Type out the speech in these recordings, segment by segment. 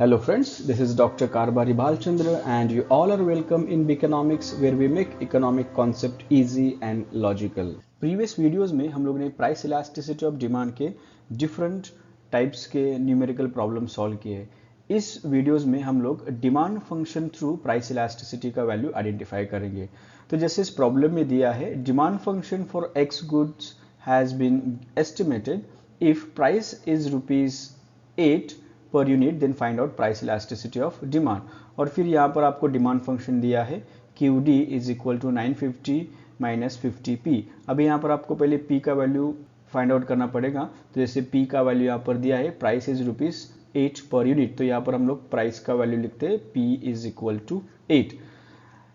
Hello friends, this is Dr. Karbari Balchandra and you all are welcome in Beconomics where we make economic concept easy and logical. Previous videos में हम लोग ने price elasticity of demand के different types के numerical problem solve किए। इस videos में हम लोग demand function through price elasticity का वैल्यू आइडेंटिफाई करेंगे। तो जैसे इस प्रॉब्लम में दिया है demand function for X goods has been estimated if price is ₹8 per unit then find out price elasticity of demand. और फिर यहाँ पर आपको डिमांड फंक्शन दिया है QD is equal to 950 minus 50P। अभी यहाँ पर आपको पहले P का वैल्यू फाइंड आउट करना पड़ेगा। तो जैसे P का वैल्यू यहाँ पर दिया है प्राइस इज ₹8 पर यूनिट, तो यहाँ पर हम लोग प्राइस का वैल्यू लिखते हैं P इज इक्वल टू 8।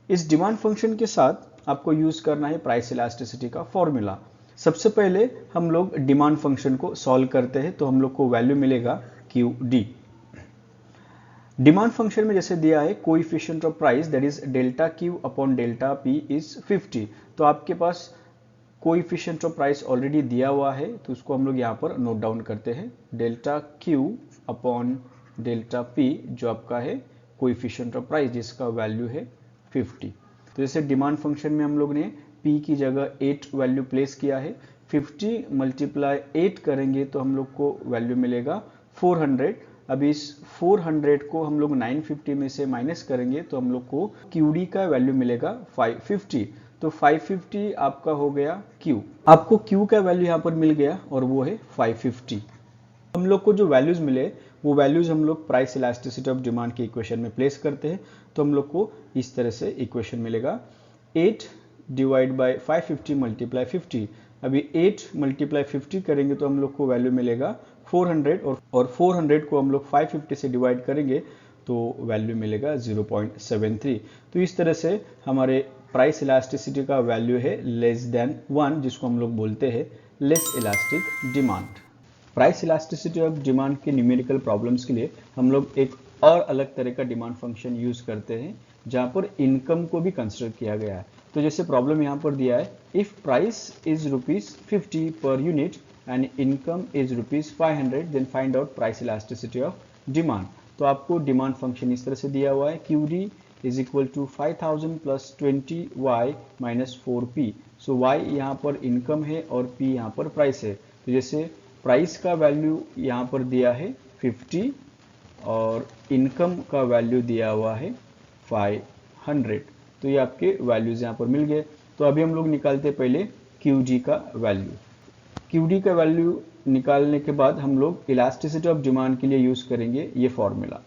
इस डिमांड फंक्शन के साथ आपको यूज करना है प्राइस इलास्टिसिटी का फॉर्मूला। सबसे पहले हम लोग डिमांड फंक्शन को सॉल्व करते हैं, तो हम लोग को वैल्यू मिलेगा QD। डिमांड फंक्शन में जैसे दिया है coefficient of price that is delta Q upon delta P is 50। तो आपके पास कोएफिशिएंट ऑफ प्राइस ऑलरेडी दिया हुआ है, तो उसको हम लोग यहाँ पर नोट डाउन करते हैं। Delta Q upon delta P जो आपका है कोएफिशिएंट ऑफ प्राइस जिसका वैल्यू है 50। तो जैसे डिमांड फंक्शन में हम लोग ने P की जगह 8 वैल्यू प्लेस किया है, 50 मल्टीप्लाई 8 करेंगे तो हम लोग को वैल्यू मिलेगा 400। अब इस 400 को हम लोग 950 में से माइनस करेंगे तो हम लोग को QD का वैल्यू मिलेगा 550। तो 550 आपका हो गया Q। आपको Q का वैल्यू यहाँ पर मिल गया और वो है 550। हम लोग को जो वैल्यूज मिले वो वैल्यूज हम लोग प्राइस इलास्टिसिटी ऑफ डिमांड के इक्वेशन में प्लेस करते हैं। तो हम लोग को इस तरह से इक्वेशन मिलेगा 8 डिवाइड बाय 550 मल्टीप्लाई 50। अभी 8 मल्टीप्लाई 50 करेंगे तो हम लोग को वैल्यू मिलेगा 400 और 400 को हम लोग 550 से डिवाइड करेंगे तो वैल्यू मिलेगा 0.73। तो इस तरह से हमारे प्राइस इलास्टिसिटी का वैल्यू है लेस देन 1, जिसको हम लोग बोलते हैं less elastic demand. Price elasticity of demand के न्यूमेरिकल प्रॉब्लम्स के लिए हम लोग एक और अलग तरह का डिमांड फंक्शन यूज करते हैं जहां पर इनकम को भी कंसिडर किया गया है। तो जैसे प्रॉब्लम यहाँ पर दिया है if price is ₹50 per unit and income is ₹500 then find out price elasticity of demand. तो आपको डिमांड फंक्शन इस तरह से दिया हुआ है QD is equal to 5000 plus 20Y minus 4P। So Y यहाँ पर इनकम है और P यहाँ पर प्राइस है। तो जैसे प्राइस का वैल्यू यहाँ पर दिया है 50 और इनकम का वैल्यू दिया हुआ है 500। तो ये आपके वैल्यूज यहाँ पर मिल गए। तो अभी हम लोग निकालते पहले QD का वैल्यू। QD का वैल्यू निकालने के बाद हम लोग इलास्टिसिटी ऑफ डिमांड के लिए यूज करेंगे ये फॉर्मूला।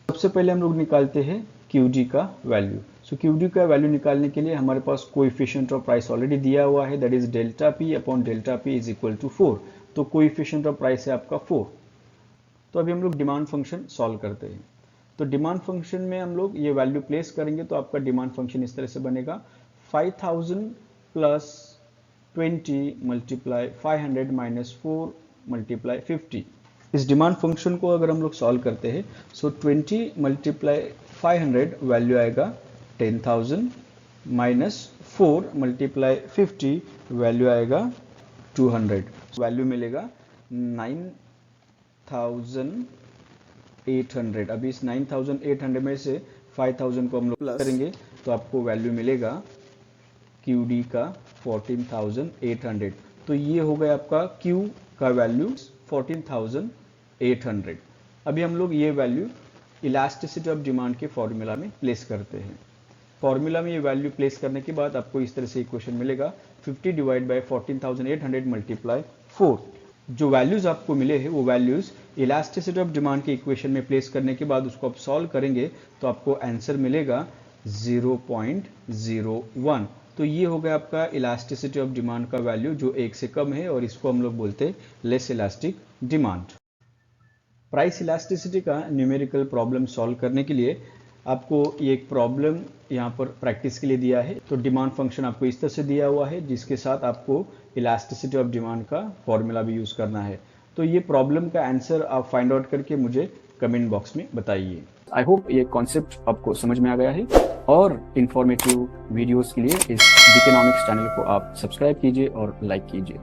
सबसे पहले हम लोग निकालते हैं QD का वैल्यू। सो QD का वैल्यू निकालने के लिए हमारे पास कोएफिशिएंट ऑफ प्राइस ऑलरेडी दिया हुआ है that is delta P upon delta P is equal to 4। तो कोएफिशिएंट ऑफ प्राइस है आपका 4। तो अभी हम लोग डिमांड फंक्शन सॉल्व करते हैं। तो डिमांड फंक्शन में हम लोग ये वैल्यू प्लेस करेंगे तो आपका डिमांड फंक्शन इस तरह से बनेगा 5000 प्लस 20 मल्टीप्लाई 500 माइनस 4 मल्टीप्लाई 50। इस डिमांड फंक्शन को अगर हम लोग सॉल्व करते हैं सो 20 मल्टीप्लाई 500 वैल्यू आएगा 10,000 माइनस 4 मल्टीप्लाई 50 वैल्यू आएगा 200। वैल्यू मिलेगा 9,800। अभी इस 9,800 में से 5,000 को हम लोग प्लस करेंगे तो आपको वैल्यू मिलेगा QD का 14,800। तो ये हो गया आपका Q का वैल्यू 14,800। अभी हम लोग ये वैल्यू इलास्टिसिटी ऑफ डिमांड के फॉर्मूला में प्लेस करते हैं। फॉर्मूला में ये वैल्यू प्लेस करने के बाद आपको इस तरह से इक्वेशन मिलेगा 50 डिवाइड बाय 14,800 मल्टीप्लाई 4। जो वैल्यूज आपको मिले हैं वो वैल्यूज इलास्टिसिटी ऑफ डिमांड के इक्वेशन में प्लेस करने के बाद उसको आप सॉल्व करेंगे तो आपको आंसर मिलेगा 0.01। तो ये हो गया आपका इलास्टिसिटी ऑफ डिमांड का वैल्यू जो 1 से कम है और इसको हम लोग बोलते हैं less elastic demand. Price elasticity का न्यूमेरिकल प्रॉब्लम सॉल्व करने के लिए आपको ये एक प्रॉब्लम यहाँ पर प्रैक्टिस के लिए दिया है। तो डिमांड फंक्शन आपको इस तरह से दिया हुआ है जिसके साथ आपको इलास्टिसिटी ऑफ डिमांड का फॉर्मूला भी यूज करना है। तो ये प्रॉब्लम का आंसर आप फाइंड आउट करके मुझे कमेंट बॉक्स में बताइए। आई होप ये कॉन्सेप्ट आपको समझ में आ गया है और इंफॉर्मेटिव वीडियोस के लिए इस बिकोनॉमिक्स चैनल को आप सब्सक्राइब कीजिए और लाइक कीजिए।